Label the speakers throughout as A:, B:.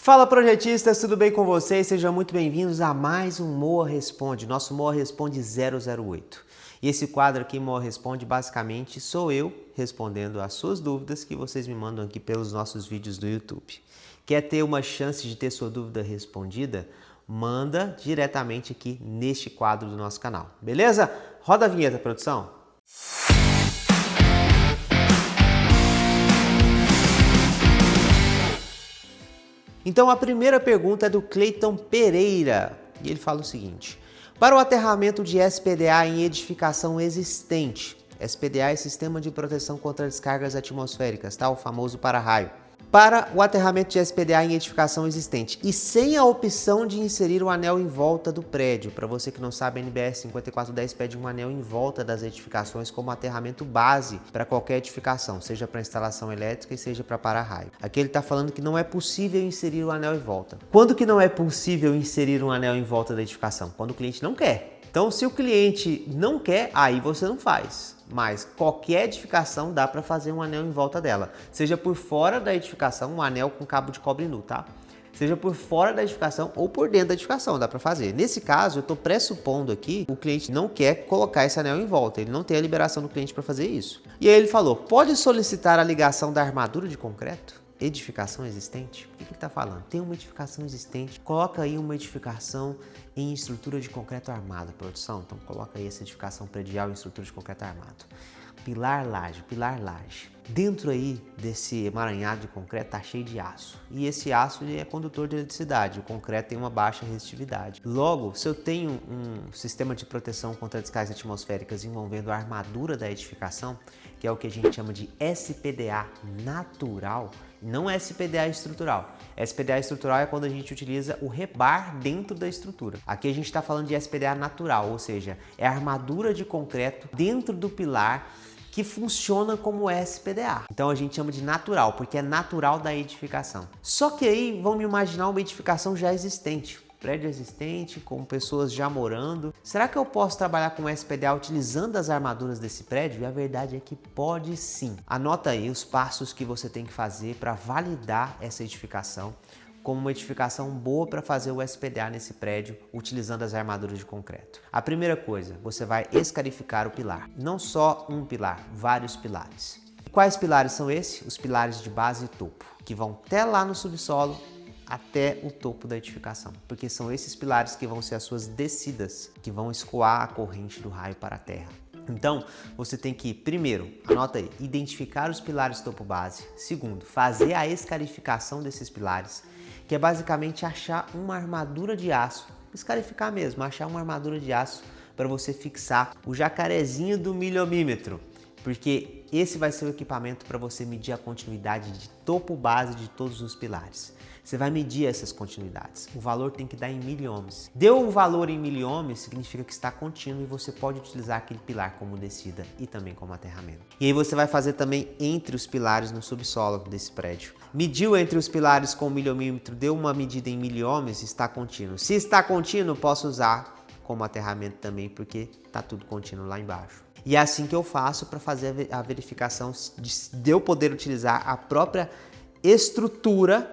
A: Fala projetistas, tudo bem com vocês? Sejam muito bem-vindos a mais um Moa Responde, nosso Moa Responde 008. E esse quadro aqui, Moa Responde, basicamente sou eu respondendo as suas dúvidas que vocês me mandam aqui pelos nossos vídeos do YouTube. Quer ter uma chance de ter sua dúvida respondida? Manda diretamente aqui neste quadro do nosso canal, beleza? Roda a vinheta, produção! Então a primeira pergunta é do Cleiton Pereira e ele fala o seguinte: para o aterramento de SPDA em edificação existente, SPDA é Sistema de Proteção contra Descargas Atmosféricas, tá? O famoso para-raio. Para o aterramento de SPDA em edificação existente e sem a opção de inserir o anel em volta do prédio. Para você que não sabe, a NBR 5410 pede um anel em volta das edificações como aterramento base para qualquer edificação, seja para instalação elétrica e seja para para-raio. Aqui ele está falando que não é possível inserir o anel em volta. Quando que não é possível inserir um anel em volta da edificação? Quando o cliente não quer. Então, se o cliente não quer, aí você não faz. Mas qualquer edificação dá para fazer um anel em volta dela. Seja por fora da edificação, um anel com cabo de cobre nu, tá? Seja por fora da edificação ou por dentro da edificação, dá para fazer. Nesse caso, eu estou pressupondo aqui, o cliente não quer colocar esse anel em volta. Ele não tem a liberação do cliente para fazer isso. E aí ele falou, pode solicitar a ligação da armadura de concreto? Edificação existente? O que ele está falando? Tem uma edificação existente, coloca aí uma edificação em estrutura de concreto armado, produção. Então coloca aí essa edificação predial em estrutura de concreto armado. Pilar laje, pilar laje. Dentro aí desse emaranhado de concreto tá cheio de aço. E esse aço ele é condutor de eletricidade. O concreto tem uma baixa resistividade. Logo, se eu tenho um sistema de proteção contra descargas atmosféricas envolvendo a armadura da edificação, que é o que a gente chama de SPDA natural, não SPDA estrutural. SPDA estrutural é quando a gente utiliza o rebar dentro da estrutura. Aqui a gente está falando de SPDA natural, ou seja, é a armadura de concreto dentro do pilar que funciona como SPDA. Então a gente chama de natural, porque é natural da edificação. Só que aí vamos imaginar uma edificação já existente. Prédio existente, com pessoas já morando. Será que eu posso trabalhar com SPDA utilizando as armaduras desse prédio? E a verdade é que pode sim. Anota aí os passos que você tem que fazer para validar essa edificação como uma edificação boa para fazer o SPDA nesse prédio, utilizando as armaduras de concreto. A primeira coisa, você vai escarificar o pilar. Não só um pilar, vários pilares. E quais pilares são esses? Os pilares de base e topo, que vão até lá no subsolo, até o topo da edificação, porque são esses pilares que vão ser as suas descidas, que vão escoar a corrente do raio para a terra. Então, você tem que, primeiro, anota aí, identificar os pilares topo base. Segundo, fazer a escarificação desses pilares, que é basicamente achar uma armadura de aço, escarificar mesmo, achar uma armadura de aço para você fixar o jacarezinho do milhomímetro, porque esse vai ser o equipamento para você medir a continuidade de topo base de todos os pilares. Você vai medir essas continuidades. O valor tem que dar em miliohms. Deu um valor em miliohms, significa que está contínuo e você pode utilizar aquele pilar como descida e também como aterramento. E aí você vai fazer também entre os pilares no subsolo desse prédio. Mediu entre os pilares com o milhomímetro, deu uma medida em miliohms, está contínuo. Se está contínuo, posso usar como aterramento também, porque está tudo contínuo lá embaixo. E é assim que eu faço para fazer a verificação de eu poder utilizar a própria estrutura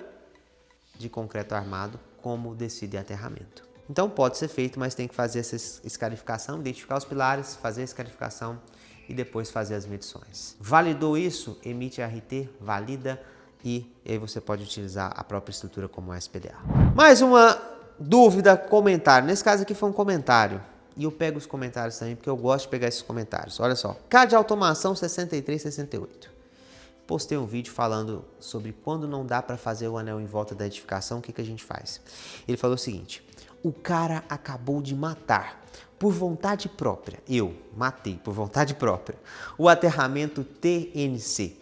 A: de concreto armado como descida e aterramento. Então pode ser feito, mas tem que fazer essa escarificação, identificar os pilares, fazer a escarificação e depois fazer as medições. Validou isso? Emite a RT, valida e aí você pode utilizar a própria estrutura como SPDA. Mais uma dúvida, comentário. Nesse caso aqui foi um comentário. E eu pego os comentários também, porque eu gosto de pegar esses comentários. Olha só, CAD Automação 6368. Postei um vídeo falando sobre quando não dá para fazer o anel em volta da edificação, o que a gente faz. Ele falou o seguinte: o cara acabou de matar, por vontade própria, eu matei por vontade própria, o aterramento TNC.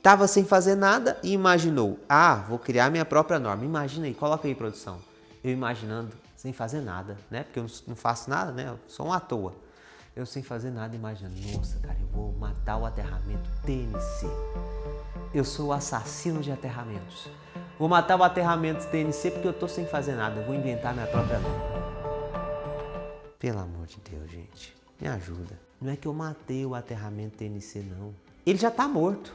A: Tava sem fazer nada e imaginou, vou criar minha própria norma. Imagina aí, coloca aí, produção. Eu imaginando, sem fazer nada, né? Porque eu não faço nada, né? Eu sou um à toa. Eu sem fazer nada, imaginando, nossa, cara, eu vou matar o aterramento TNC. Eu sou o assassino de aterramentos. Vou matar o aterramento TNC porque eu tô sem fazer nada. Eu vou inventar minha própria norma. Pelo amor de Deus, gente, me ajuda. Não é que eu matei o aterramento TNC, não. Ele já tá morto.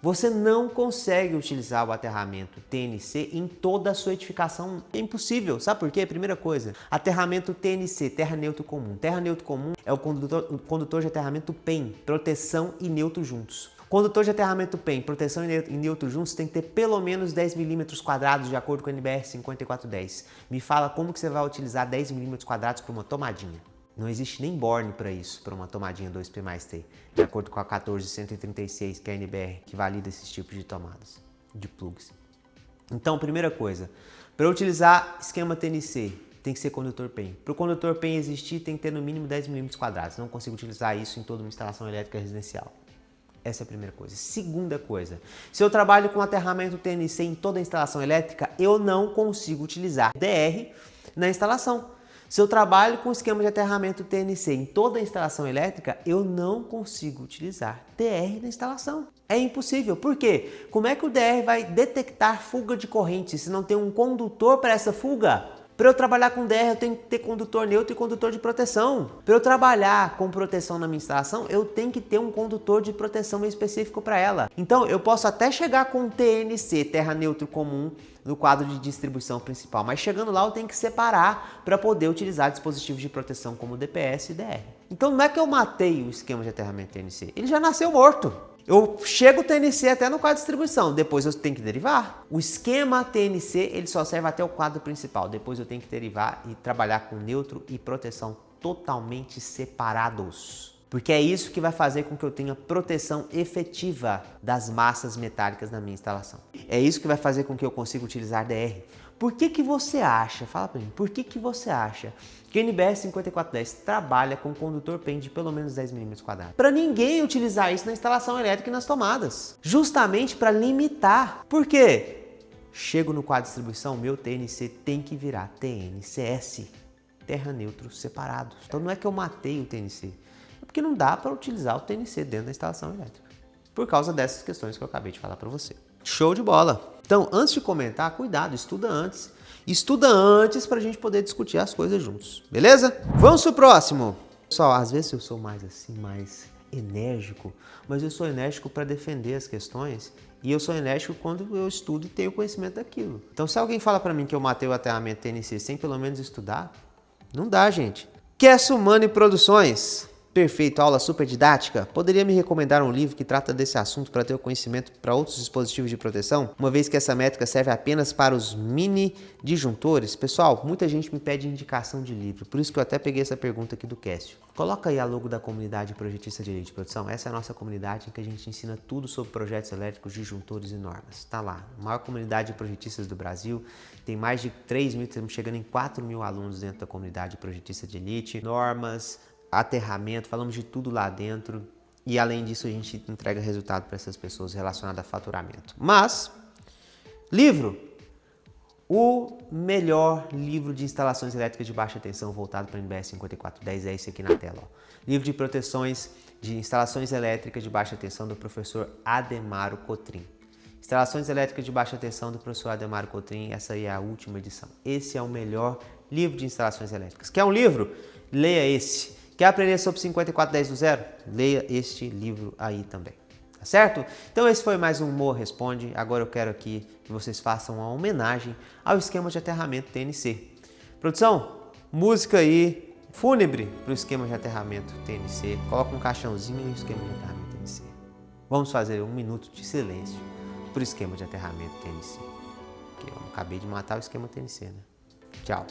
A: Você não consegue utilizar o aterramento TNC em toda a sua edificação. É impossível. Sabe por quê? Primeira coisa, aterramento TNC, terra neutro comum. Terra neutro comum é o condutor de aterramento PEM, proteção e neutro juntos. Condutor de aterramento PEM, proteção e neutro juntos tem que ter pelo menos 10 milímetros quadrados de acordo com a NBR 5410. Me fala como que você vai utilizar 10 milímetros quadrados para uma tomadinha. Não existe nem borne para isso, para uma tomadinha 2P+T, de acordo com a 14136, que é a NBR, que valida esses tipos de tomadas, de plugs. Então, primeira coisa, para utilizar esquema TNC, tem que ser condutor PEM. Para o condutor PEM existir, tem que ter no mínimo 10 milímetros quadrados. Não consigo utilizar isso em toda uma instalação elétrica residencial. Essa é a primeira coisa. Segunda coisa, se eu trabalho com aterramento TNC em toda a instalação elétrica, eu não consigo utilizar DR na instalação. Se eu trabalho com esquema de aterramento TNC em toda a instalação elétrica, eu não consigo utilizar DR na instalação. É impossível. Por quê? Como é que o DR vai detectar fuga de corrente se não tem um condutor para essa fuga? Para eu trabalhar com DR, eu tenho que ter condutor neutro e condutor de proteção. Para eu trabalhar com proteção na minha instalação, eu tenho que ter um condutor de proteção específico para ela. Então, eu posso até chegar com TNC, terra neutro comum, no quadro de distribuição principal, mas chegando lá eu tenho que separar para poder utilizar dispositivos de proteção como DPS e DR. Então, não é que eu matei o esquema de aterramento TNC, ele já nasceu morto. Eu chego o TNC até no quadro de distribuição, depois eu tenho que derivar. O esquema TNC ele só serve até o quadro principal, depois eu tenho que derivar e trabalhar com neutro e proteção totalmente separados. Porque é isso que vai fazer com que eu tenha proteção efetiva das massas metálicas na minha instalação. É isso que vai fazer com que eu consiga utilizar DR. Por que você acha, fala pra mim, por que você acha que o NBR 5410 trabalha com condutor PEM de pelo menos 10 milímetros quadrados? Para ninguém utilizar isso na instalação elétrica e nas tomadas. Justamente para limitar. Por quê? Chego no quadro de distribuição, meu TNC tem que virar TNCS, terra neutro separados. Então não é que eu matei o TNC, é porque não dá para utilizar o TNC dentro da instalação elétrica. Por causa dessas questões que eu acabei de falar para você. Show de bola! Então, antes de comentar, cuidado, estuda antes. Estuda antes para a gente poder discutir as coisas juntos, beleza? Vamos pro próximo. Pessoal, às vezes eu sou mais assim, mais enérgico, mas eu sou enérgico para defender as questões e eu sou enérgico quando eu estudo e tenho conhecimento daquilo. Então, se alguém fala para mim que eu matei o aterramento TNC sem pelo menos estudar, não dá, gente. Kessumani Produções. Perfeito, aula super didática. Poderia me recomendar um livro que trata desse assunto para ter o conhecimento para outros dispositivos de proteção? Uma vez que essa métrica serve apenas para os mini disjuntores? Pessoal, muita gente me pede indicação de livro, por isso que eu até peguei essa pergunta aqui do Cássio. Coloca aí a logo da comunidade projetista de elite produção. Essa é a nossa comunidade em que a gente ensina tudo sobre projetos elétricos, disjuntores e normas. Tá lá, a maior comunidade de projetistas do Brasil. Tem mais de 3 mil, estamos chegando em 4 mil alunos dentro da comunidade projetista de elite. Normas, aterramento, falamos de tudo lá dentro e além disso a gente entrega resultado para essas pessoas relacionado a faturamento. Mas, livro, o melhor livro de instalações elétricas de baixa tensão voltado para a NBR 5410 é esse aqui na tela. Ó. Livro de proteções de instalações elétricas de baixa tensão do professor Ademaro Cotrim. Instalações elétricas de baixa tensão do professor Ademaro Cotrim, essa aí é a última edição. Esse é o melhor livro de instalações elétricas. Quer um livro? Leia esse. Quer aprender sobre 5410 do zero? Leia este livro aí também, tá certo? Então esse foi mais um Moa Responde. Agora eu quero aqui que vocês façam uma homenagem ao esquema de aterramento TNC. Produção, música aí fúnebre para o esquema de aterramento TNC. Coloca um caixãozinho e o esquema de aterramento TNC. Vamos fazer um minuto de silêncio para o esquema de aterramento TNC. Porque eu acabei de matar o esquema TNC, né? Tchau.